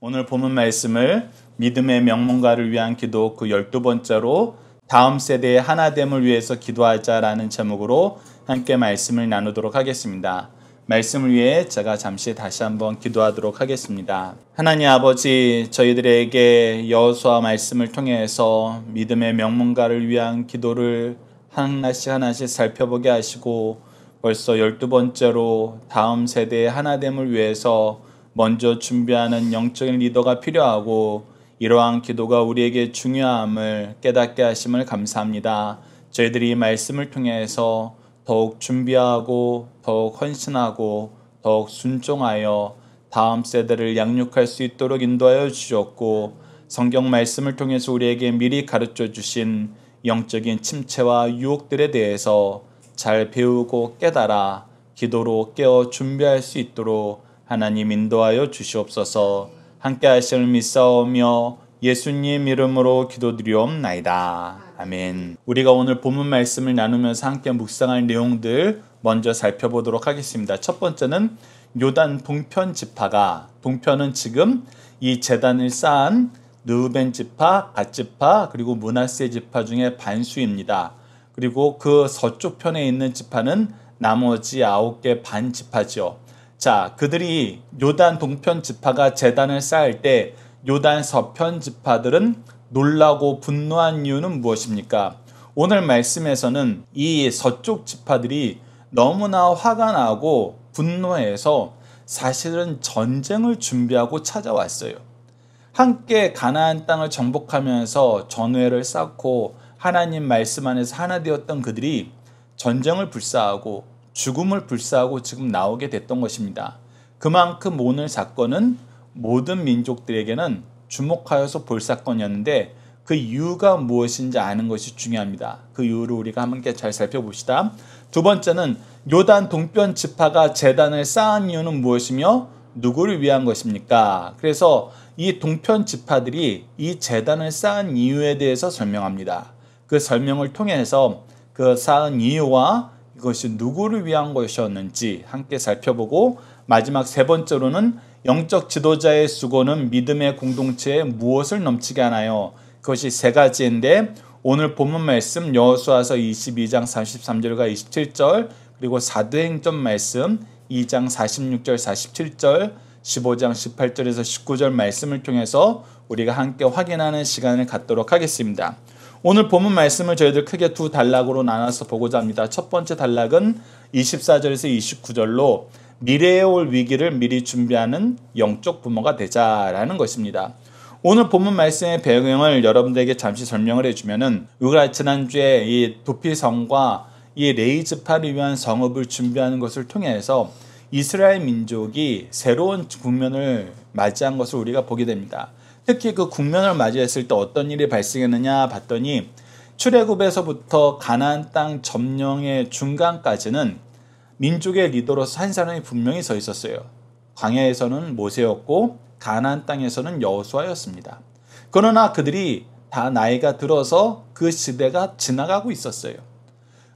오늘 본문 말씀을 믿음의 명문가를 위한 기도 그 12번째로 다음 세대의 하나됨을 위해서 기도하자라는 제목으로 함께 말씀을 나누도록 하겠습니다. 말씀을 위해 제가 잠시 다시 한번 기도하도록 하겠습니다. 하나님 아버지, 저희들에게 여호수아 말씀을 통해서 믿음의 명문가를 위한 기도를 하나씩 살펴보게 하시고 벌써 12번째로 다음 세대의 하나됨을 위해서 먼저 준비하는 영적인 리더가 필요하고 이러한 기도가 우리에게 중요함을 깨닫게 하심을 감사합니다. 저희들이 이 말씀을 통해서 더욱 준비하고 더욱 헌신하고 더욱 순종하여 다음 세대를 양육할 수 있도록 인도하여 주셨고 성경 말씀을 통해서 우리에게 미리 가르쳐 주신 영적인 침체와 유혹들에 대해서 잘 배우고 깨달아 기도로 깨어 준비할 수 있도록 하나님 인도하여 주시옵소서. 함께 하심을 믿사오며 예수님 이름으로 기도드리옵나이다. 아멘. 우리가 오늘 본문 말씀을 나누면서 함께 묵상할 내용들 먼저 살펴보도록 하겠습니다. 첫 번째는 요단 동편 지파가, 동편은 지금 이 제단을 쌓은 르우벤 지파, 갓 지파, 그리고 므낫세 지파 중에 반수입니다. 그리고 그 서쪽 편에 있는 지파는 나머지 9개 반 지파죠. 자, 그들이 요단 동편 지파가 제단을 쌓을 때 요단 서편 지파들은 놀라고 분노한 이유는 무엇입니까? 오늘 말씀에서는 이 서쪽 지파들이 너무나 화가 나고 분노해서 사실은 전쟁을 준비하고 찾아왔어요. 함께 가나안 땅을 정복하면서 전회를 쌓고 하나님 말씀 안에서 하나 되었던 그들이 전쟁을 불사하고 죽음을 불사하고 지금 나오게 됐던 것입니다. 그만큼 오늘 사건은 모든 민족들에게는 주목하여서 볼 사건이었는데 그 이유가 무엇인지 아는 것이 중요합니다. 그 이유를 우리가 함께 잘 살펴봅시다. 두 번째는 요단 동편 지파가 제단을 쌓은 이유는 무엇이며 누구를 위한 것입니까? 그래서 이 동편 지파들이 이 제단을 쌓은 이유에 대해서 설명합니다. 그 설명을 통해서 그 쌓은 이유와 이것이 누구를 위한 것이었는지 함께 살펴보고 마지막 세 번째로는 영적 지도자의 수고는 믿음의 공동체에 무엇을 넘치게 하나요? 그것이 세 가지인데 오늘 본문 말씀 여호수아서 22장 33절과 27절 그리고 사도행전 말씀 2장 46절 47절 15장 18절에서 19절 말씀을 통해서 우리가 함께 확인하는 시간을 갖도록 하겠습니다. 오늘 본문 말씀을 저희들 크게 두 단락으로 나눠서 보고자 합니다. 첫 번째 단락은 24절에서 29절로 미래에 올 위기를 미리 준비하는 영적 부모가 되자라는 것입니다. 오늘 본문 말씀의 배경을 여러분들에게 잠시 설명을 해주면은 우리가 지난주에 이 도피성과 이 레이즈파를 위한 성읍을 준비하는 것을 통해서 이스라엘 민족이 새로운 국면을 맞이한 것을 우리가 보게 됩니다. 특히 그 국면을 맞이했을 때 어떤 일이 발생했느냐 봤더니 출애굽에서부터 가나안 땅 점령의 중간까지는 민족의 리더로서 한 사람이 분명히 서 있었어요. 광야에서는 모세였고 가나안 땅에서는 여호수아였습니다. 그러나 그들이 다 나이가 들어서 그 시대가 지나가고 있었어요.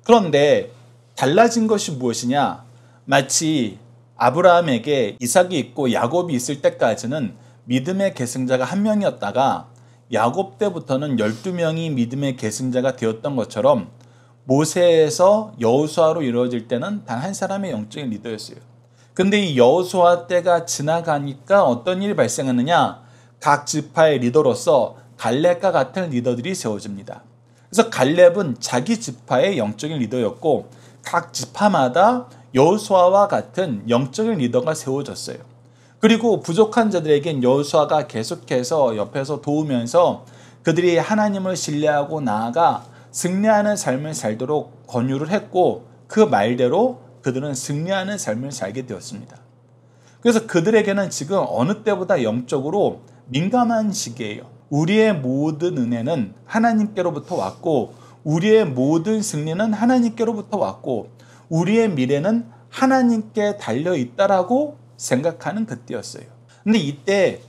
그런데 달라진 것이 무엇이냐? 마치 아브라함에게 이삭이 있고 야곱이 있을 때까지는 믿음의 계승자가 한 명이었다가 야곱 때부터는 12명이 믿음의 계승자가 되었던 것처럼 모세에서 여호수아로 이루어질 때는 단 한 사람의 영적인 리더였어요. 근데 이 여호수아 때가 지나가니까 어떤 일이 발생하느냐? 각 지파의 리더로서 갈렙과 같은 리더들이 세워집니다. 그래서 갈렙은 자기 지파의 영적인 리더였고 각 지파마다 여호수아와 같은 영적인 리더가 세워졌어요. 그리고 부족한 자들에겐 여호수아가 계속해서 옆에서 도우면서 그들이 하나님을 신뢰하고 나아가 승리하는 삶을 살도록 권유를 했고 그 말대로 그들은 승리하는 삶을 살게 되었습니다. 그래서 그들에게는 지금 어느 때보다 영적으로 민감한 시기예요. 우리의 모든 은혜는 하나님께로부터 왔고 우리의 모든 승리는 하나님께로부터 왔고 우리의 미래는 하나님께 달려있다라고 생각하는 그때였어요. 근데 이때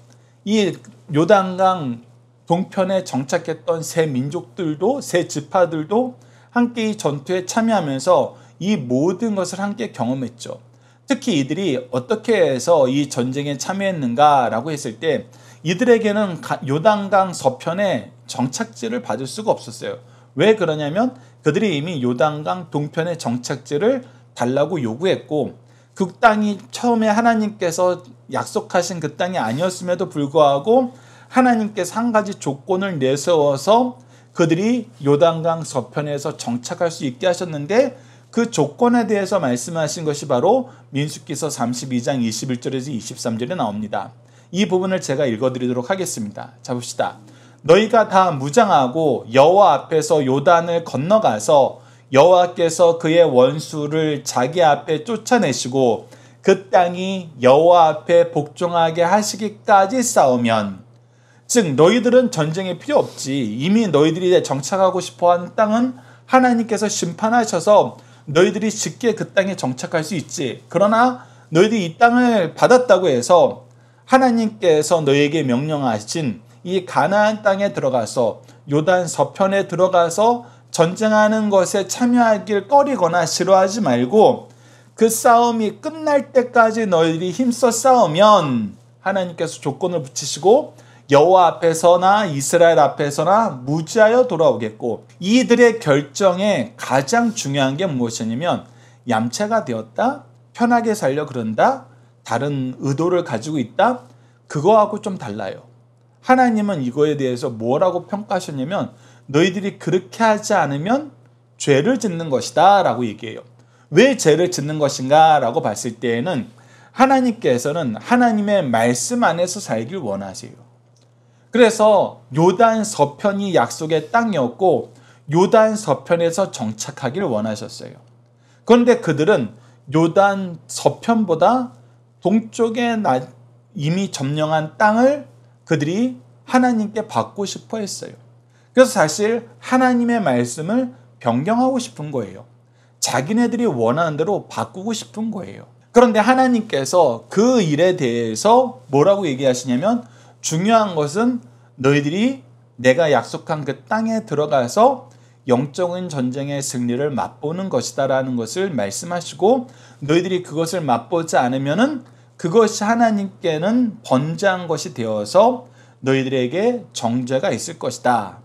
이 요단강 동편에 정착했던 새 민족들도 새 지파들도 함께 이 전투에 참여하면서 이 모든 것을 함께 경험했죠. 특히 이들이 어떻게 해서 이 전쟁에 참여했는가라고 했을 때 이들에게는 요단강 서편에 정착지를 받을 수가 없었어요. 왜 그러냐면 그들이 이미 요단강 동편의 정착지를 달라고 요구했고 그 땅이 처음에 하나님께서 약속하신 그 땅이 아니었음에도 불구하고 하나님께서 한 가지 조건을 내세워서 그들이 요단강 서편에서 정착할 수 있게 하셨는데 그 조건에 대해서 말씀하신 것이 바로 민수기서 32장 21절에서 23절에 나옵니다. 이 부분을 제가 읽어드리도록 하겠습니다. 자, 봅시다. 너희가 다 무장하고 여호와 앞에서 요단을 건너가서 여호와께서 그의 원수를 자기 앞에 쫓아내시고 그 땅이 여호와 앞에 복종하게 하시기까지 싸우면, 즉 너희들은 전쟁이 필요 없지. 이미 너희들이 정착하고 싶어하는 땅은 하나님께서 심판하셔서 너희들이 쉽게 그 땅에 정착할 수 있지. 그러나 너희들이 이 땅을 받았다고 해서 하나님께서 너희에게 명령하신 이 가나안 땅에 들어가서 요단 서편에 들어가서 전쟁하는 것에 참여하길 꺼리거나 싫어하지 말고 그 싸움이 끝날 때까지 너희들이 힘써 싸우면 하나님께서 조건을 붙이시고 여호와 앞에서나 이스라엘 앞에서나 무지하여 돌아오겠고, 이들의 결정에 가장 중요한 게 무엇이냐면 얌체가 되었다, 편하게 살려 그런다, 다른 의도를 가지고 있다, 그거하고 좀 달라요. 하나님은 이거에 대해서 뭐라고 평가하셨냐면 너희들이 그렇게 하지 않으면 죄를 짓는 것이다 라고 얘기해요. 왜 죄를 짓는 것인가 라고 봤을 때에는 하나님께서는 하나님의 말씀 안에서 살길 원하세요. 그래서 요단 서편이 약속의 땅이었고 요단 서편에서 정착하기를 원하셨어요. 그런데 그들은 요단 서편보다 동쪽에 이미 점령한 땅을 그들이 하나님께 받고 싶어 했어요. 그래서 사실 하나님의 말씀을 변경하고 싶은 거예요. 자기네들이 원하는 대로 바꾸고 싶은 거예요. 그런데 하나님께서 그 일에 대해서 뭐라고 얘기하시냐면 중요한 것은 너희들이 내가 약속한 그 땅에 들어가서 영적인 전쟁의 승리를 맛보는 것이다 라는 것을 말씀하시고, 너희들이 그것을 맛보지 않으면은 그것이 하나님께는 번제한 것이 되어서 너희들에게 정죄가 있을 것이다.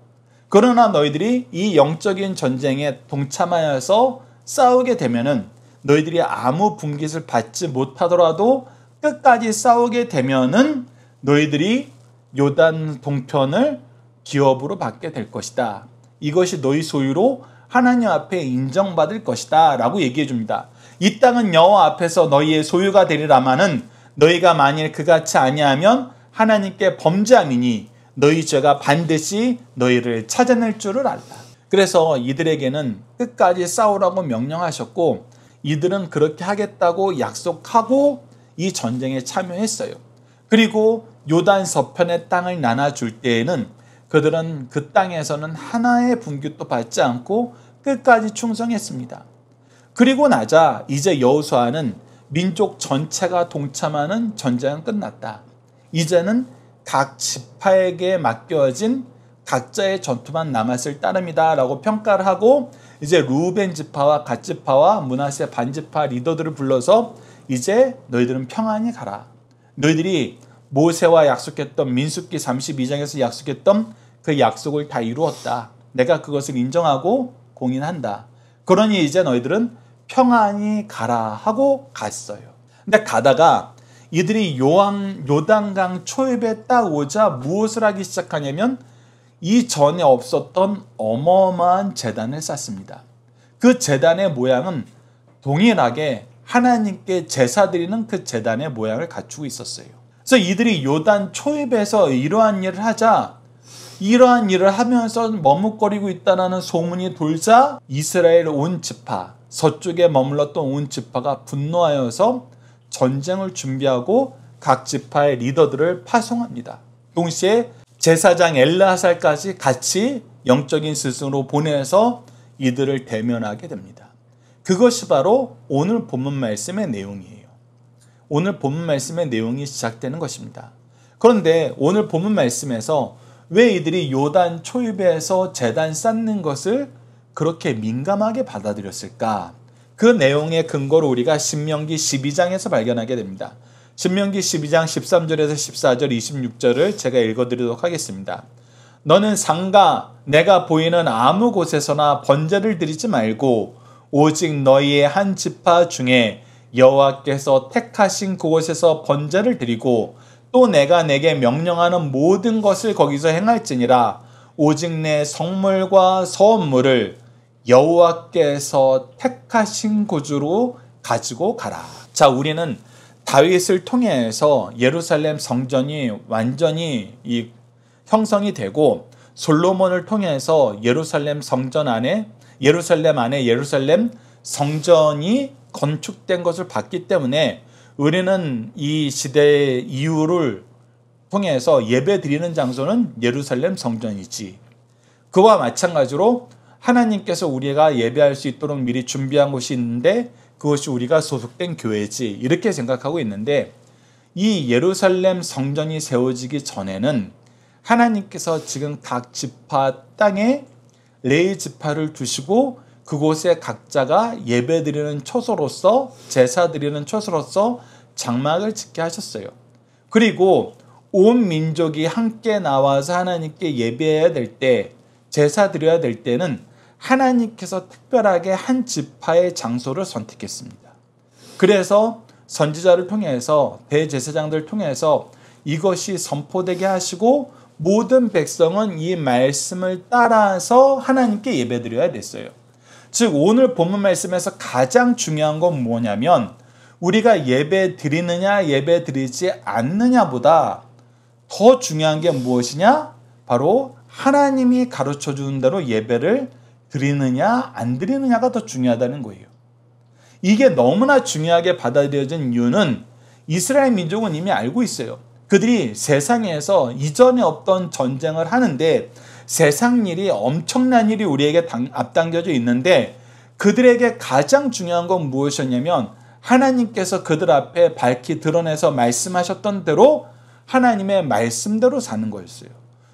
그러나 너희들이 이 영적인 전쟁에 동참하여서 싸우게 되면은 너희들이 아무 분깃을 받지 못하더라도 끝까지 싸우게 되면은 너희들이 요단 동편을 기업으로 받게 될 것이다. 이것이 너희 소유로 하나님 앞에 인정받을 것이다 라고 얘기해 줍니다. 이 땅은 여호와 앞에서 너희의 소유가 되리라마는 너희가 만일 그같이 아니하면 하나님께 범죄함이니 너희 죄가 반드시 너희를 찾아낼 줄을 알라. 그래서 이들에게는 끝까지 싸우라고 명령하셨고 이들은 그렇게 하겠다고 약속하고 이 전쟁에 참여했어요. 그리고 요단 서편의 땅을 나눠줄 때에는 그들은 그 땅에서는 하나의 분깃도 받지 않고 끝까지 충성했습니다. 그리고 나자 이제 여호수아는 민족 전체가 동참하는 전쟁은 끝났다. 이제는 각 지파에게 맡겨진 각자의 전투만 남았을 따름이다 라고 평가를 하고, 이제 루벤 지파와 갓 지파와 므낫세 반 지파 리더들을 불러서 이제 너희들은 평안히 가라. 너희들이 모세와 약속했던 민수기 32장에서 약속했던 그 약속을 다 이루었다. 내가 그것을 인정하고 공인한다. 그러니 이제 너희들은 평안히 가라 하고 갔어요. 근데 가다가 이들이 요단강 초입에 딱 오자 무엇을 하기 시작하냐면 이전에 없었던 어마어마한 제단을 쌓습니다. 그 제단의 모양은 동일하게 하나님께 제사 드리는 그 제단의 모양을 갖추고 있었어요. 그래서 이들이 요단 초입에서 이러한 일을 하자, 이러한 일을 하면서 머뭇거리고 있다는 소문이 돌자 이스라엘 온 지파, 서쪽에 머물렀던 온 지파가 분노하여서 전쟁을 준비하고 각 지파의 리더들을 파송합니다. 동시에 제사장 엘르하살까지 같이 영적인 스승으로 보내서 이들을 대면하게 됩니다. 그것이 바로 오늘 본문 말씀의 내용이에요. 오늘 본문 말씀의 내용이 시작되는 것입니다. 그런데 오늘 본문 말씀에서 왜 이들이 요단 초입에서 제단 쌓는 것을 그렇게 민감하게 받아들였을까? 그 내용의 근거로 우리가 신명기 12장에서 발견하게 됩니다. 신명기 12장 13절에서 14절 26절을 제가 읽어드리도록 하겠습니다. 너는 상가 내가 보이는 아무 곳에서나 번제를 드리지 말고 오직 너희의 한 지파 중에 여호와께서 택하신 그곳에서 번제를 드리고 또 내가 내게 명령하는 모든 것을 거기서 행할지니라. 오직 내 성물과 서원물을 여호와께서 택하신 곳으로 가지고 가라. 자, 우리는 다윗을 통해서 예루살렘 성전이 완전히 형성이 되고 솔로몬을 통해서 예루살렘 안에 예루살렘 성전이 건축된 것을 봤기 때문에 우리는 이 시대의 이유를 통해서 예배 드리는 장소는 예루살렘 성전이지. 그와 마찬가지로 하나님께서 우리가 예배할 수 있도록 미리 준비한 곳이 있는데 그것이 우리가 소속된 교회지, 이렇게 생각하고 있는데, 이 예루살렘 성전이 세워지기 전에는 하나님께서 지금 각 지파 땅에 레위 지파를 두시고 그곳에 각자가 예배드리는 처소로서, 제사드리는 처소로서 장막을 짓게 하셨어요. 그리고 온 민족이 함께 나와서 하나님께 예배해야 될 때, 제사드려야 될 때는 하나님께서 특별하게 한 지파의 장소를 선택했습니다. 그래서 선지자를 통해서, 대제사장들을 통해서 이것이 선포되게 하시고 모든 백성은 이 말씀을 따라서 하나님께 예배드려야 됐어요. 즉 오늘 본문 말씀에서 가장 중요한 건 뭐냐면, 우리가 예배 드리느냐 예배 드리지 않느냐보다 더 중요한 게 무엇이냐? 바로 하나님이 가르쳐 주는 대로 예배를 드리느냐 안 드리느냐가 더 중요하다는 거예요. 이게 너무나 중요하게 받아들여진 이유는 이스라엘 민족은 이미 알고 있어요. 그들이 세상에서 이전에 없던 전쟁을 하는데 세상 일이, 엄청난 일이 우리에게 앞당겨져 있는데, 그들에게 가장 중요한 건 무엇이었냐면 하나님께서 그들 앞에 밝히 드러내서 말씀하셨던 대로 하나님의 말씀대로 사는 거였어요.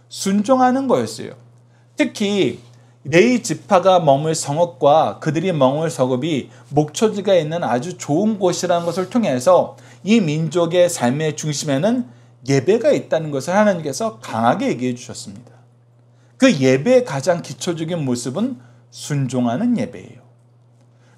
순종하는 거였어요. 특히 레위 지파가 머물 성읍과 그들이 머물 성읍이 목초지가 있는 아주 좋은 곳이라는 것을 통해서 이 민족의 삶의 중심에는 예배가 있다는 것을 하나님께서 강하게 얘기해 주셨습니다. 그 예배의 가장 기초적인 모습은 순종하는 예배예요.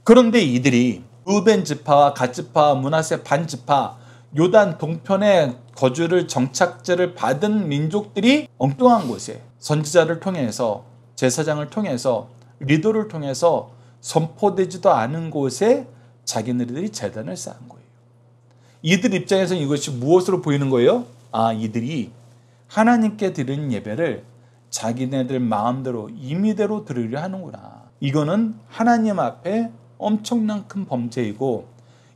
그런데 이들이 루벤 지파와 갓 지파와 므낫세 반 지파, 요단 동편의 거주를 정착제를 받은 민족들이 엉뚱한 곳에 선지자를 통해서, 제사장을 통해서, 리더를 통해서 선포되지도 않은 곳에 자기네들이 재단을 쌓은 거예요. 이들 입장에서는 이것이 무엇으로 보이는 거예요? 이들이 하나님께 드리는 예배를 자기네들 마음대로, 임의대로 드리려 하는구나. 이거는 하나님 앞에 엄청난 큰 범죄이고,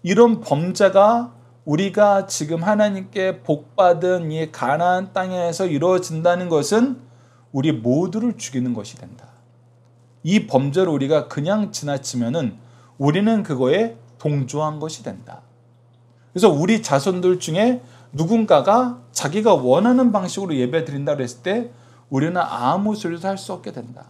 이런 범죄가 우리가 지금 하나님께 복받은 이 가나안 땅에서 이루어진다는 것은 우리 모두를 죽이는 것이 된다. 이 범죄를 우리가 그냥 지나치면은 우리는 그거에 동조한 것이 된다. 그래서 우리 자손들 중에 누군가가 자기가 원하는 방식으로 예배 드린다고 했을 때 우리는 아무 소리도 할 수 없게 된다.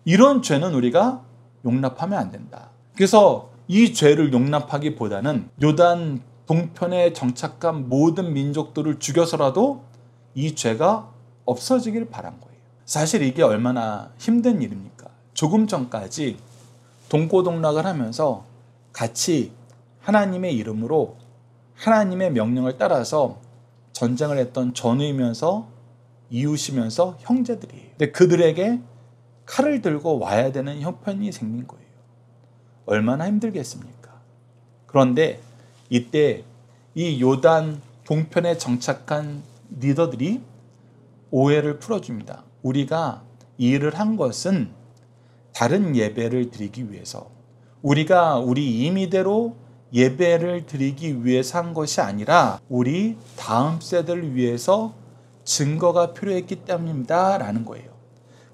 이런 죄는 우리가 용납하면 안 된다. 그래서 이 죄를 용납하기보다는 요단 동편에 정착한 모든 민족들을 죽여서라도 이 죄가 없어지길 바란 거예요. 사실 이게 얼마나 힘든 일입니까? 조금 전까지 동고동락을 하면서 같이 하나님의 이름으로 하나님의 명령을 따라서 전쟁을 했던 전우이면서 이웃이면서 형제들이에요. 근데 그들에게 칼을 들고 와야 되는 형편이 생긴 거예요. 얼마나 힘들겠습니까? 그런데 이때 이 요단 동편에 정착한 리더들이 오해를 풀어줍니다. 우리가 이 일을 한 것은 다른 예배를 드리기 위해서, 우리가 우리 임의대로 예배를 드리기 위해서 한 것이 아니라 우리 다음 세대를 위해서 증거가 필요했기 때문입니다 라는 거예요.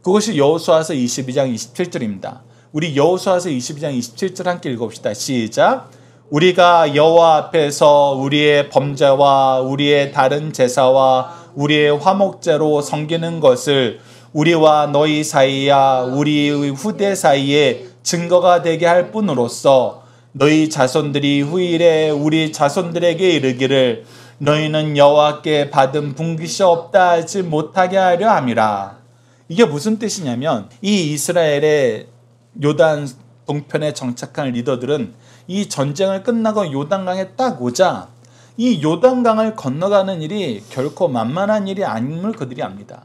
그것이 여호수아서 22장 27절입니다. 우리 여호수아서 22장 27절 함께 읽어봅시다. 시작. 우리가 여호와 앞에서 우리의 범죄와 우리의 다른 제사와 우리의 화목제로 섬기는 것을 우리와 너희 사이와 우리 후대 사이에 증거가 되게 할 뿐으로써 너희 자손들이 후일에 우리 자손들에게 이르기를 너희는 여호와께 받은 분깃이 없다 하지 못하게 하려 함이라. 이게 무슨 뜻이냐면 이 이스라엘의 요단 동편에 정착한 리더들은 이 전쟁을 끝나고 요단강에 딱 오자 이 요단강을 건너가는 일이 결코 만만한 일이 아님을 그들이 압니다.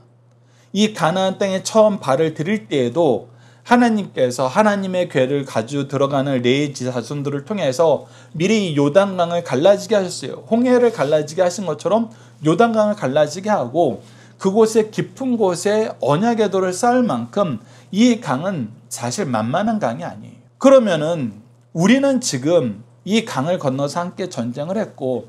이 가나안 땅에 처음 발을 들일 때에도 하나님께서 하나님의 궤를 가지고 들어가는 레위 자손들을 통해서 미리 요단강을 갈라지게 하셨어요. 홍해를 갈라지게 하신 것처럼 요단강을 갈라지게 하고 그곳에 깊은 곳에 언약의 돌을 쌓을 만큼 이 강은 사실 만만한 강이 아니에요. 그러면은 우리는 지금 이 강을 건너서 함께 전쟁을 했고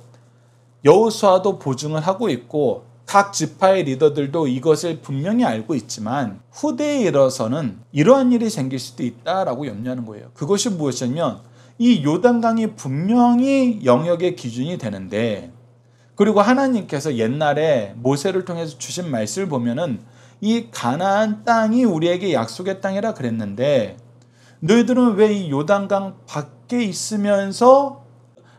여호수아도 보증을 하고 있고 각 지파의 리더들도 이것을 분명히 알고 있지만 후대에 이르러서는 이러한 일이 생길 수도 있다라고 염려하는 거예요. 그것이 무엇이냐면 이 요단강이 분명히 영역의 기준이 되는데 그리고 하나님께서 옛날에 모세를 통해서 주신 말씀을 보면은 이 가나안 땅이 우리에게 약속의 땅이라 그랬는데 너희들은 왜 이 요단강 밖에 있으면서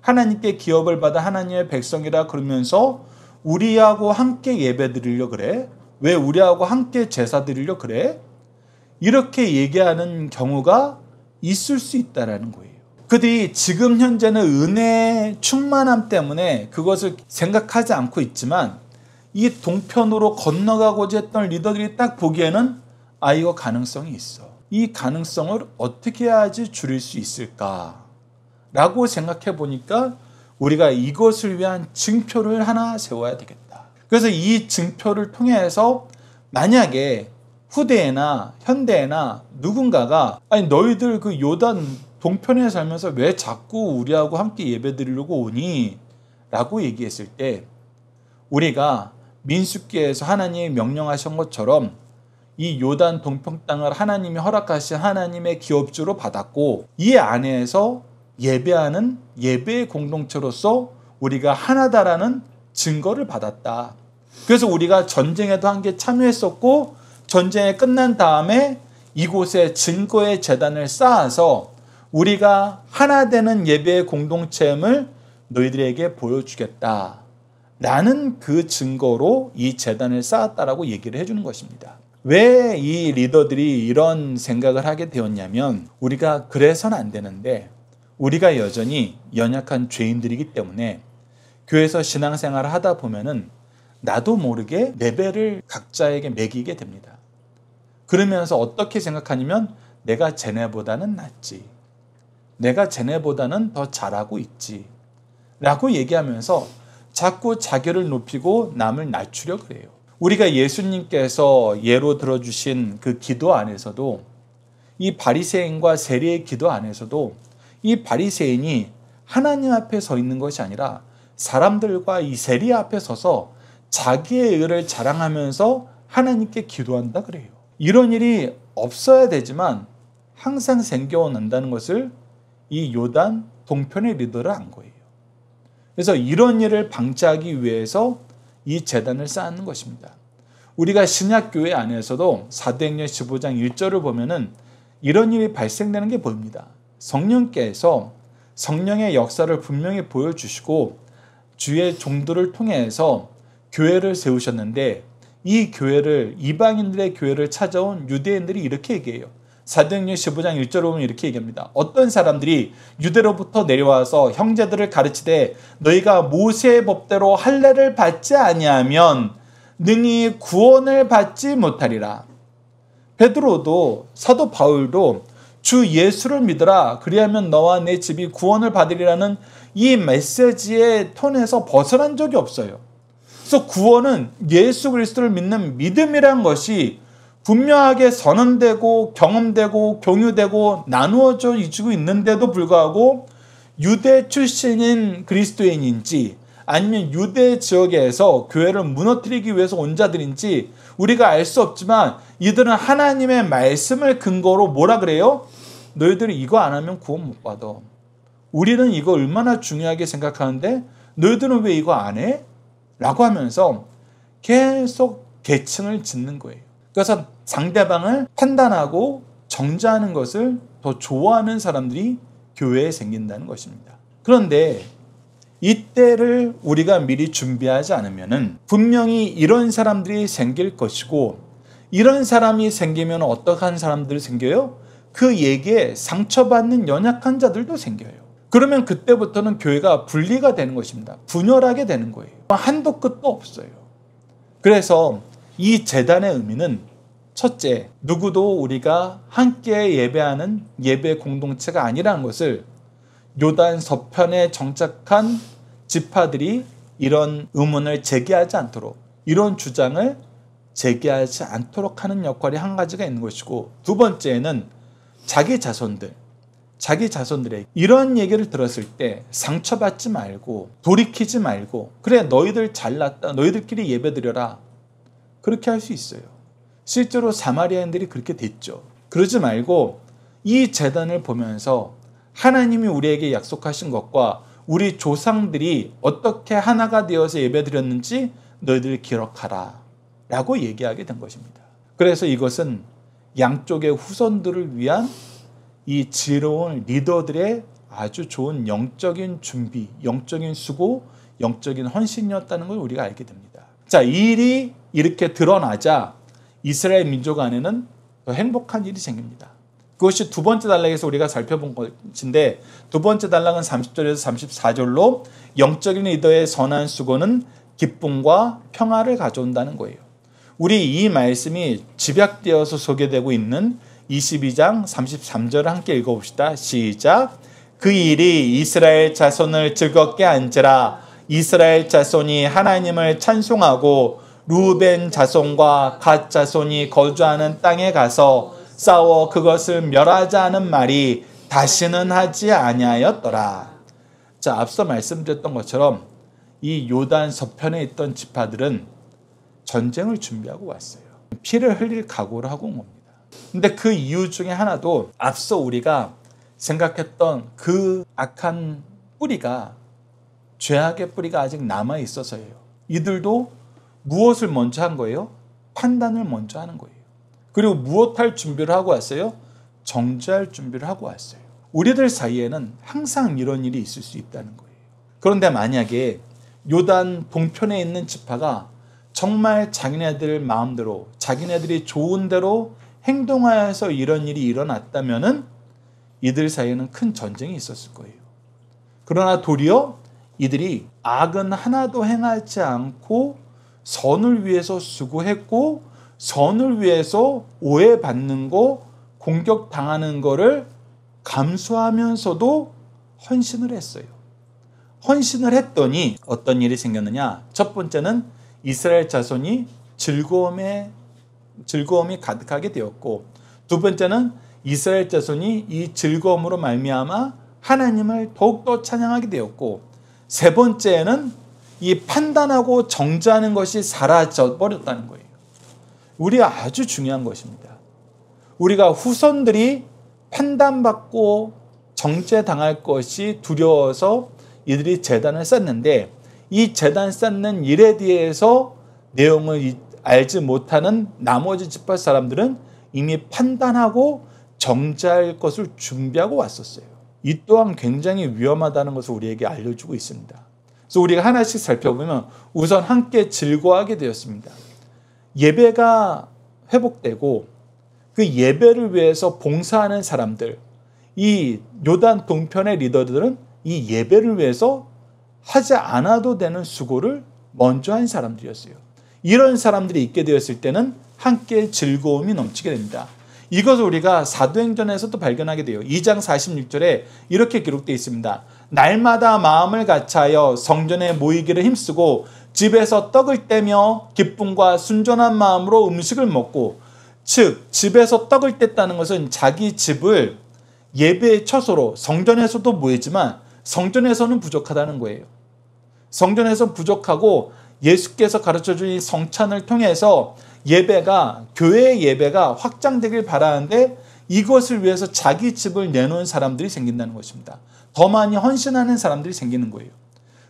하나님께 기업을 받아 하나님의 백성이라 그러면서 우리하고 함께 예배 드리려 그래? 왜 우리하고 함께 제사 드리려 그래? 이렇게 얘기하는 경우가 있을 수 있다라는 거예요. 그들이 지금 현재는 은혜의 충만함 때문에 그것을 생각하지 않고 있지만 이 동편으로 건너가고자 했던 리더들이 딱 보기에는 이거 가능성이 있어. 이 가능성을 어떻게 해야지 줄일 수 있을까? 라고 생각해 보니까 우리가 이것을 위한 증표를 하나 세워야 되겠다. 그래서 이 증표를 통해서 만약에 후대에나 현대에나 누군가가 너희들 그 요단 동편에 살면서 왜 자꾸 우리하고 함께 예배드리려고 오니? 라고 얘기했을 때 우리가 민수기에서 하나님이 명령하신 것처럼 이 요단 동편 땅을 하나님이 허락하신 하나님의 기업주로 받았고 이 안에서 예배하는 예배의 공동체로서 우리가 하나다라는 증거를 받았다. 그래서 우리가 전쟁에도 함께 참여했었고 전쟁이 끝난 다음에 이곳에 증거의 제단을 쌓아서 우리가 하나 되는 예배의 공동체임을 너희들에게 보여주겠다. 라는 그 증거로 이 제단을 쌓았다라고 얘기를 해주는 것입니다. 왜 이 리더들이 이런 생각을 하게 되었냐면 우리가 그래서는 안 되는데 우리가 여전히 연약한 죄인들이기 때문에 교회에서 신앙생활을 하다 보면은 나도 모르게 레벨을 각자에게 매기게 됩니다. 그러면서 어떻게 생각하냐면 내가 쟤네보다는 낫지. 내가 쟤네보다는 더 잘하고 있지. 라고 얘기하면서 자꾸 자기를 높이고 남을 낮추려 그래요. 우리가 예수님께서 예로 들어주신 그 기도 안에서도 이 바리새인과 세리의 기도 안에서도 이 바리새인이 하나님 앞에 서 있는 것이 아니라 사람들과 이 세리 앞에 서서 자기의 의를 자랑하면서 하나님께 기도한다 그래요. 이런 일이 없어야 되지만 항상 생겨난다는 것을 이 요단 동편의 리더를 안 거예요. 그래서 이런 일을 방지하기 위해서 이 제단을 쌓는 것입니다. 우리가 신약교회 안에서도 사도행전 15장 1절을 보면은 이런 일이 발생되는 게 보입니다. 성령께서 성령의 역사를 분명히 보여주시고 주의 종들을 통해서 교회를 세우셨는데 이 교회를 이방인들의 교회를 찾아온 유대인들이 이렇게 얘기해요. 사도행전 15장 1절을 보면 이렇게 얘기합니다. 어떤 사람들이 유대로부터 내려와서 형제들을 가르치되 너희가 모세의 법대로 할례를 받지 아니하면 능히 구원을 받지 못하리라. 베드로도 사도 바울도 주 예수를 믿으라 그리하면 너와 내 집이 구원을 받으리라는 이 메시지의 톤에서 벗어난 적이 없어요. 그래서 구원은 예수 그리스도를 믿는 믿음이란 것이 분명하게 선언되고 경험되고 공유되고 나누어져 지고 있는데도 불구하고 유대 출신인 그리스도인인지 아니면 유대 지역에서 교회를 무너뜨리기 위해서 온 자들인지 우리가 알 수 없지만 이들은 하나님의 말씀을 근거로 뭐라 그래요? 너희들이 이거 안 하면 구원 못 받아. 우리는 이거 얼마나 중요하게 생각하는데 너희들은 왜 이거 안 해? 라고 하면서 계속 계층을 짓는 거예요. 그래서 상대방을 판단하고 정죄하는 것을 더 좋아하는 사람들이 교회에 생긴다는 것입니다. 그런데 이때를 우리가 미리 준비하지 않으면은 분명히 이런 사람들이 생길 것이고, 이런 사람이 생기면 어떠한 사람들이 생겨요? 그 얘기에 상처받는 연약한 자들도 생겨요. 그러면 그때부터는 교회가 분리가 되는 것입니다. 분열하게 되는 거예요. 한도 끝도 없어요. 그래서 이 제단의 의미는 첫째, 누구도 우리가 함께 예배하는 예배 공동체가 아니라는 것을 요단 서편에 정착한 지파들이 이런 의문을 제기하지 않도록, 이런 주장을 제기하지 않도록 하는 역할이 한 가지가 있는 것이고, 두 번째는 자기 자손들에게 이런 얘기를 들었을 때 상처받지 말고 돌이키지 말고, 그래 너희들 잘났다, 너희들끼리 예배드려라, 그렇게 할 수 있어요. 실제로 사마리아인들이 그렇게 됐죠. 그러지 말고 이 제단을 보면서 하나님이 우리에게 약속하신 것과 우리 조상들이 어떻게 하나가 되어서 예배드렸는지 너희들 기록하라 라고 얘기하게 된 것입니다. 그래서 이것은 양쪽의 후손들을 위한 이 지혜로운 리더들의 아주 좋은 영적인 준비, 영적인 수고, 영적인 헌신이었다는 걸 우리가 알게 됩니다. 자, 이 일이 이렇게 드러나자 이스라엘 민족 안에는 더 행복한 일이 생깁니다. 그것이 두 번째 단락에서 우리가 살펴본 것인데, 두 번째 단락은 30절에서 34절로 영적인 리더의 선한 수고는 기쁨과 평화를 가져온다는 거예요. 우리 이 말씀이 집약되어서 소개되고 있는 22장 33절을 함께 읽어봅시다. 시작. 그 일이 이스라엘 자손을 즐겁게 한지라. 이스라엘 자손이 하나님을 찬송하고 루벤 자손과 갓 자손이 거주하는 땅에 가서 싸워 그것을 멸하자는 말이 다시는 하지 아니하였더라. 자, 앞서 말씀드렸던 것처럼 이 요단 서편에 있던 지파들은 전쟁을 준비하고 왔어요. 피를 흘릴 각오를 하고 온 겁니다. 근데 그 이유 중에 하나도 앞서 우리가 생각했던 그 악한 뿌리가, 죄악의 뿌리가 아직 남아 있어서예요. 이들도 무엇을 먼저 한 거예요? 판단을 먼저 하는 거예요. 그리고 무엇할 준비를 하고 왔어요? 정죄할 준비를 하고 왔어요. 우리들 사이에는 항상 이런 일이 있을 수 있다는 거예요. 그런데 만약에 요단 동편에 있는 지파가 정말 자기네들 마음대로, 자기네들이 좋은 대로 행동하여서 이런 일이 일어났다면은 이들 사이에는 큰 전쟁이 있었을 거예요. 그러나 도리어 이들이 악은 하나도 행하지 않고 선을 위해서 수고했고, 선을 위해서 오해받는 거, 공격당하는 거를 감수하면서도 헌신을 했어요. 헌신을 했더니 어떤 일이 생겼느냐? 첫 번째는 이스라엘 자손이 즐거움이 가득하게 되었고, 두 번째는 이스라엘 자손이 이 즐거움으로 말미암아 하나님을 더욱더 찬양하게 되었고, 세 번째는 이 판단하고 정죄하는 것이 사라져 버렸다는 거예요. 우리가 아주 중요한 것입니다. 우리가 후손들이 판단받고 정죄당할 것이 두려워서 이들이 제단을 쌓는데, 이 제단 쌓는 일에 대해서 내용을 알지 못하는 나머지 지파 사람들은 이미 판단하고 정죄할 것을 준비하고 왔었어요. 이 또한 굉장히 위험하다는 것을 우리에게 알려주고 있습니다. 그래서 우리가 하나씩 살펴보면 우선 함께 즐거워하게 되었습니다. 예배가 회복되고 그 예배를 위해서 봉사하는 사람들, 이 요단 동편의 리더들은 이 예배를 위해서 하지 않아도 되는 수고를 먼저 한 사람들이었어요. 이런 사람들이 있게 되었을 때는 함께 즐거움이 넘치게 됩니다. 이것을 우리가 사도행전에서도 발견하게 돼요. 2장 46절에 이렇게 기록되어 있습니다. 날마다 마음을 같이하여 성전에 모이기를 힘쓰고 집에서 떡을 떼며 기쁨과 순전한 마음으로 음식을 먹고, 즉 집에서 떡을 뗐다는 것은 자기 집을 예배의 처소로, 성전에서도 모이지만 성전에서는 부족하다는 거예요. 성전에서 부족하고 예수께서 가르쳐준 이 성찬을 통해서 예배가, 교회의 예배가 확장되길 바라는데 이것을 위해서 자기 집을 내놓은 사람들이 생긴다는 것입니다. 더 많이 헌신하는 사람들이 생기는 거예요.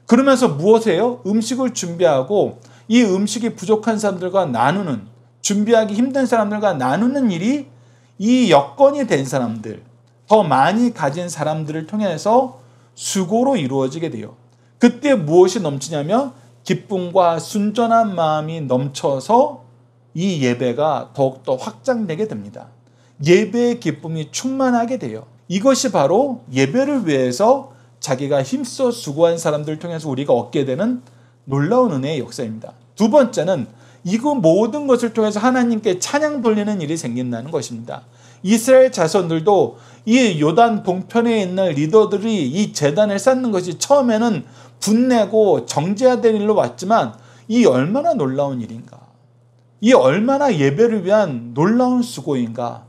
그러면서 무엇이에요? 음식을 준비하고 이 음식이 부족한 사람들과 나누는, 준비하기 힘든 사람들과 나누는 일이 이 여건이 된 사람들, 더 많이 가진 사람들을 통해서 수고로 이루어지게 돼요. 그때 무엇이 넘치냐면 기쁨과 순전한 마음이 넘쳐서 이 예배가 더욱더 확장되게 됩니다. 예배의 기쁨이 충만하게 돼요. 이것이 바로 예배를 위해서 자기가 힘써 수고한 사람들을 통해서 우리가 얻게 되는 놀라운 은혜의 역사입니다. 두 번째는 이거 모든 것을 통해서 하나님께 찬양 돌리는 일이 생긴다는 것입니다. 이스라엘 자손들도 이 요단 동편에 있는 리더들이 이 제단을 쌓는 것이 처음에는 분내고 정죄된 일로 왔지만 이 얼마나 놀라운 일인가. 이 얼마나 예배를 위한 놀라운 수고인가.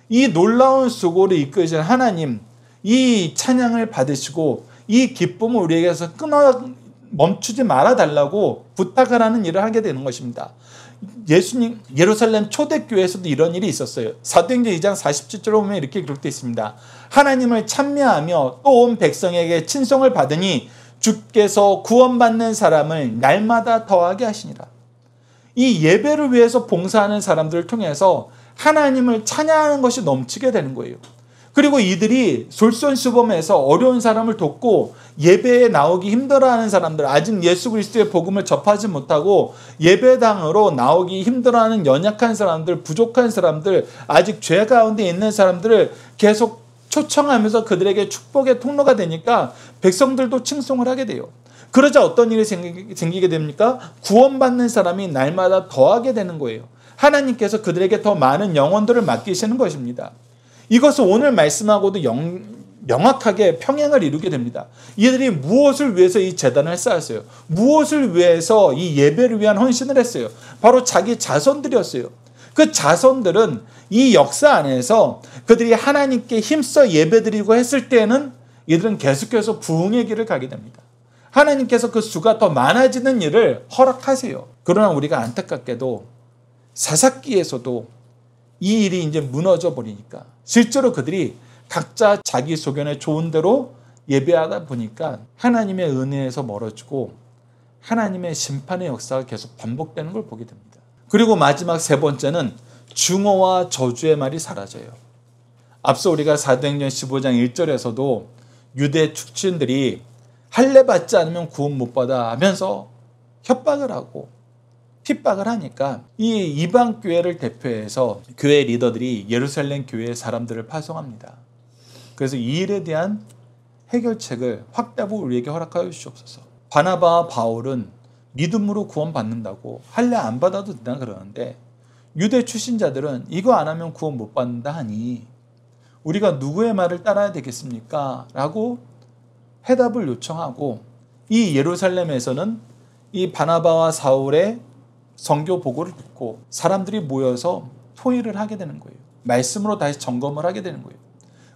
이 놀라운 수고를 이끄신 하나님, 이 찬양을 받으시고 이 기쁨을 우리에게서 멈추지 말아달라고 부탁하라는 일을 하게 되는 것입니다. 예수님 예루살렘 초대교회에서도 이런 일이 있었어요. 사도행전 2장 47절에 보면 이렇게 기록되어 있습니다. 하나님을 찬미하며 또 온 백성에게 친송을 받으니 주께서 구원받는 사람을 날마다 더하게 하시니라. 이 예배를 위해서 봉사하는 사람들을 통해서 하나님을 찬양하는 것이 넘치게 되는 거예요. 그리고 이들이 솔선수범해서 어려운 사람을 돕고 예배에 나오기 힘들어하는 사람들, 아직 예수 그리스도의 복음을 접하지 못하고 예배당으로 나오기 힘들어하는 연약한 사람들, 부족한 사람들, 아직 죄 가운데 있는 사람들을 계속 초청하면서 그들에게 축복의 통로가 되니까 백성들도 칭송을 하게 돼요. 그러자 어떤 일이 생기게 됩니까? 구원받는 사람이 날마다 더하게 되는 거예요. 하나님께서 그들에게 더 많은 영혼들을 맡기시는 것입니다. 이것은 오늘 말씀하고도 명확하게 평행을 이루게 됩니다. 이들이 무엇을 위해서 이 제단을 쌓았어요? 무엇을 위해서 이 예배를 위한 헌신을 했어요? 바로 자기 자손들이었어요. 그 자손들은 이 역사 안에서 그들이 하나님께 힘써 예배드리고 했을 때는 이들은 계속해서 부흥의 길을 가게 됩니다. 하나님께서 그 수가 더 많아지는 일을 허락하세요. 그러나 우리가 안타깝게도 사사기에서도 이 일이 이제 무너져 버리니까 실제로 그들이 각자 자기 소견에 좋은 대로 예배하다 보니까 하나님의 은혜에서 멀어지고 하나님의 심판의 역사가 계속 반복되는 걸 보게 됩니다. 그리고 마지막 세 번째는 증오와 저주의 말이 사라져요. 앞서 우리가 사도행전 15장 1절에서도 유대 축신들이 할례 받지 않으면 구원 못 받아 하면서 협박을 하고 핍박을 하니까 이 이방 교회를 대표해서 교회 리더들이 예루살렘 교회의 사람들을 파송합니다. 그래서 이 일에 대한 해결책을 확답을 우리에게 허락하여 주시옵소서. 바나바와 바울은 믿음으로 구원받는다고 할례 안 받아도 된다 그러는데 유대 출신자들은 이거 안 하면 구원 못 받는다 하니 우리가 누구의 말을 따라야 되겠습니까? 라고 해답을 요청하고 이 예루살렘에서는 이 바나바와 사울의 선교 보고를 듣고 사람들이 모여서 토의를 하게 되는 거예요. 말씀으로 다시 점검을 하게 되는 거예요.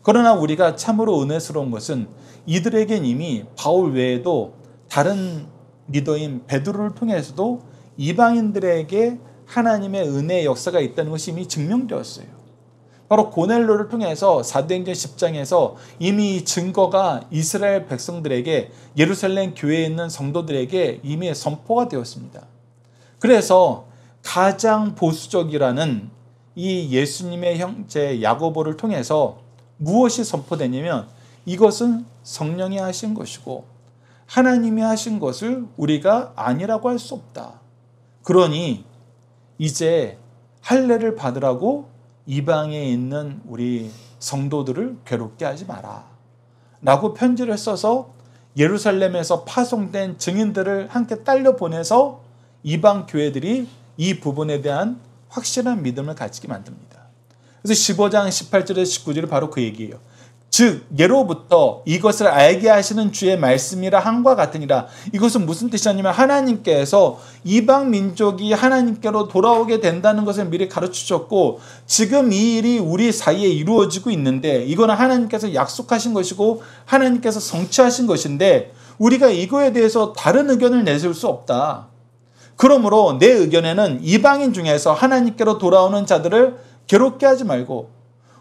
그러나 우리가 참으로 은혜스러운 것은 이들에겐 이미 바울 외에도 다른 리더인 베드로를 통해서도 이방인들에게 하나님의 은혜의 역사가 있다는 것이 이미 증명되었어요. 바로 고넬료를 통해서 사도행전 10장에서 이미 이 증거가 이스라엘 백성들에게 예루살렘 교회에 있는 성도들에게 이미 선포가 되었습니다. 그래서 가장 보수적이라는 이 예수님의 형제 야고보를 통해서 무엇이 선포되냐면 이것은 성령이 하신 것이고 하나님이 하신 것을 우리가 아니라고 할 수 없다. 그러니 이제 할례를 받으라고 이방에 있는 우리 성도들을 괴롭게 하지 마라 라고 편지를 써서 예루살렘에서 파송된 증인들을 함께 딸려 보내서 이방 교회들이 이 부분에 대한 확실한 믿음을 가지게 만듭니다. 그래서 15장 18절에서 19절이 바로 그 얘기예요. 즉 예로부터 이것을 알게 하시는 주의 말씀이라 함과 같으니라. 이것은 무슨 뜻이냐면 하나님께서 이방 민족이 하나님께로 돌아오게 된다는 것을 미리 가르치셨고 지금 이 일이 우리 사이에 이루어지고 있는데 이거는 하나님께서 약속하신 것이고 하나님께서 성취하신 것인데 우리가 이거에 대해서 다른 의견을 내세울 수 없다. 그러므로 내 의견에는 이방인 중에서 하나님께로 돌아오는 자들을 괴롭게 하지 말고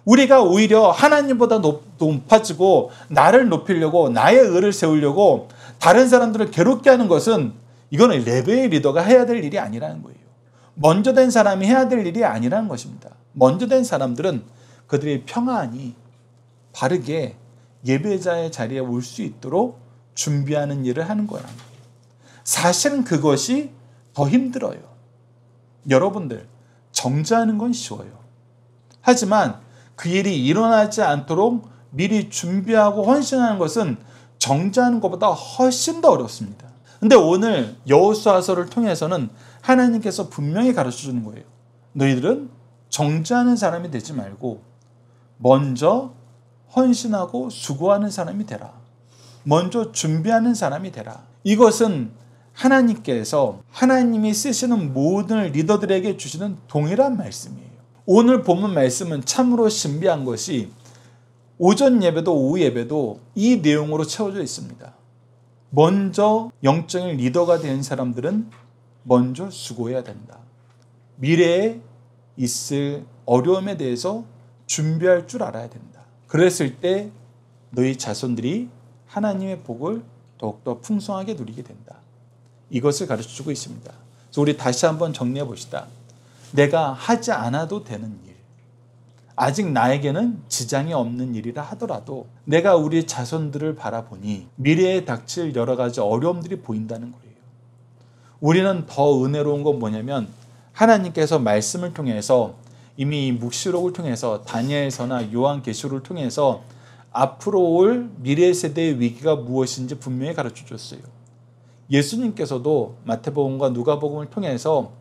우리가 오히려 하나님보다 높아지고 나를 높이려고 나의 의를 세우려고 다른 사람들을 괴롭게 하는 것은 이거는 레벨의 리더가 해야 될 일이 아니라는 거예요. 먼저 된 사람이 해야 될 일이 아니라는 것입니다. 먼저 된 사람들은 그들이 평안히 바르게 예배자의 자리에 올 수 있도록 준비하는 일을 하는 거야. 사실은 그것이 더 힘들어요. 여러분들, 정죄하는 건 쉬워요. 하지만 그 일이 일어나지 않도록 미리 준비하고 헌신하는 것은 정죄하는 것보다 훨씬 더 어렵습니다. 근데 오늘 여호수아서를 통해서는 하나님께서 분명히 가르쳐 주는 거예요. 너희들은 정죄하는 사람이 되지 말고 먼저 헌신하고 수고하는 사람이 되라. 먼저 준비하는 사람이 되라. 이것은 하나님께서 하나님이 쓰시는 모든 리더들에게 주시는 동일한 말씀이에요. 오늘 본문 말씀은 참으로 신비한 것이 오전 예배도 오후 예배도 이 내용으로 채워져 있습니다. 먼저 영적인 리더가 된 사람들은 먼저 수고해야 된다. 미래에 있을 어려움에 대해서 준비할 줄 알아야 된다. 그랬을 때 너희 자손들이 하나님의 복을 더욱더 풍성하게 누리게 된다. 이것을 가르쳐주고 있습니다. 그래서 우리 다시 한번 정리해 봅시다. 내가 하지 않아도 되는 일, 아직 나에게는 지장이 없는 일이라 하더라도 내가 우리 자손들을 바라보니 미래에 닥칠 여러 가지 어려움들이 보인다는 거예요. 우리는 더 은혜로운 건 뭐냐면 하나님께서 말씀을 통해서 이미 이 묵시록을 통해서 다니엘서나 요한계시록을 통해서 앞으로 올 미래 세대의 위기가 무엇인지 분명히 가르쳐 줬어요. 예수님께서도 마태복음과 누가복음을 통해서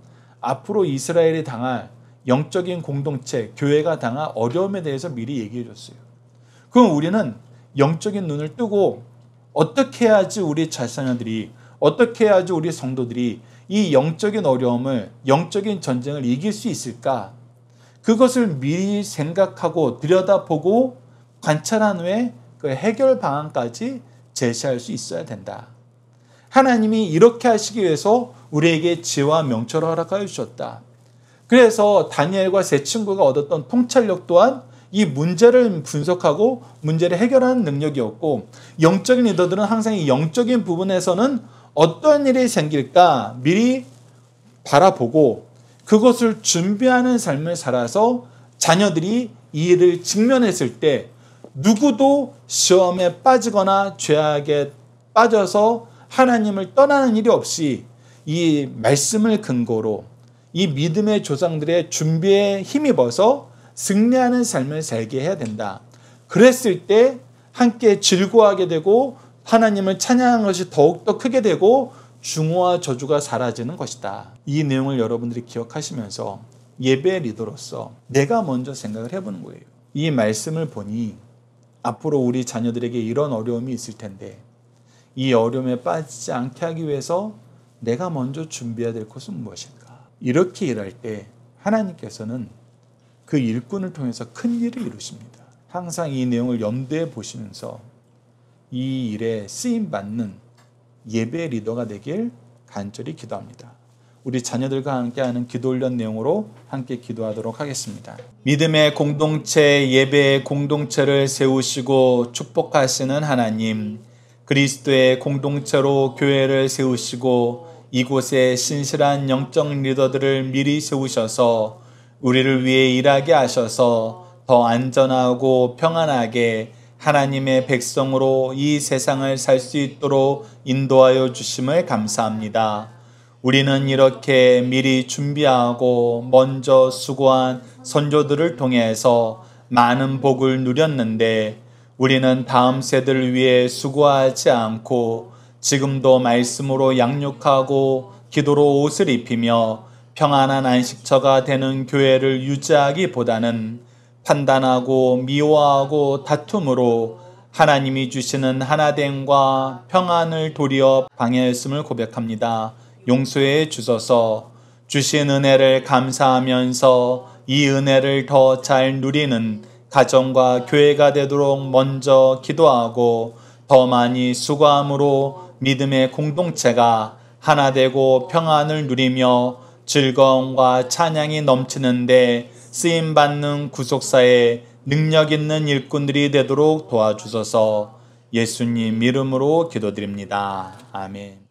앞으로 이스라엘이 당할 영적인 공동체, 교회가 당할 어려움에 대해서 미리 얘기해 줬어요. 그럼 우리는 영적인 눈을 뜨고 어떻게 해야지 우리 자녀들이, 어떻게 해야지 우리 성도들이 이 영적인 어려움을, 영적인 전쟁을 이길 수 있을까? 그것을 미리 생각하고 들여다보고 관찰한 후에 그 해결 방안까지 제시할 수 있어야 된다. 하나님이 이렇게 하시기 위해서 우리에게 지혜와 명철을 허락하여 주셨다. 그래서 다니엘과 세 친구가 얻었던 통찰력 또한 이 문제를 분석하고 문제를 해결하는 능력이었고, 영적인 리더들은 항상 이 영적인 부분에서는 어떤 일이 생길까 미리 바라보고 그것을 준비하는 삶을 살아서 자녀들이 이 일을 직면했을 때 누구도 시험에 빠지거나 죄악에 빠져서 하나님을 떠나는 일이 없이 이 말씀을 근거로 이 믿음의 조상들의 준비에 힘입어서 승리하는 삶을 살게 해야 된다. 그랬을 때 함께 즐거워하게 되고 하나님을 찬양하는 것이 더욱더 크게 되고 중호와 저주가 사라지는 것이다. 이 내용을 여러분들이 기억하시면서 예배 리더로서 내가 먼저 생각을 해보는 거예요. 이 말씀을 보니 앞으로 우리 자녀들에게 이런 어려움이 있을 텐데 이 어려움에 빠지지 않게 하기 위해서 내가 먼저 준비해야 될 것은 무엇일까? 이렇게 일할 때 하나님께서는 그 일꾼을 통해서 큰 일을 이루십니다. 항상 이 내용을 염두에 보시면서 이 일에 쓰임받는 예배 리더가 되길 간절히 기도합니다. 우리 자녀들과 함께하는 기도훈련 내용으로 함께 기도하도록 하겠습니다. 믿음의 공동체, 예배의 공동체를 세우시고 축복하시는 하나님, 그리스도의 공동체로 교회를 세우시고 이곳에 신실한 영적 리더들을 미리 세우셔서 우리를 위해 일하게 하셔서 더 안전하고 평안하게 하나님의 백성으로 이 세상을 살 수 있도록 인도하여 주심을 감사합니다. 우리는 이렇게 미리 준비하고 먼저 수고한 선조들을 통해서 많은 복을 누렸는데 우리는 다음 세대를 위해 수고하지 않고 지금도 말씀으로 양육하고 기도로 옷을 입히며 평안한 안식처가 되는 교회를 유지하기보다는 판단하고 미워하고 다툼으로 하나님이 주시는 하나됨과 평안을 도리어 방해했음을 고백합니다. 용서해 주소서. 주신 은혜를 감사하면서 이 은혜를 더 잘 누리는 가정과 교회가 되도록 먼저 기도하고 더 많이 수고함으로 믿음의 공동체가 하나 되고 평안을 누리며 즐거움과 찬양이 넘치는데 쓰임받는 구속사에 능력 있는 일꾼들이 되도록 도와주소서. 예수님 이름으로 기도드립니다. 아멘.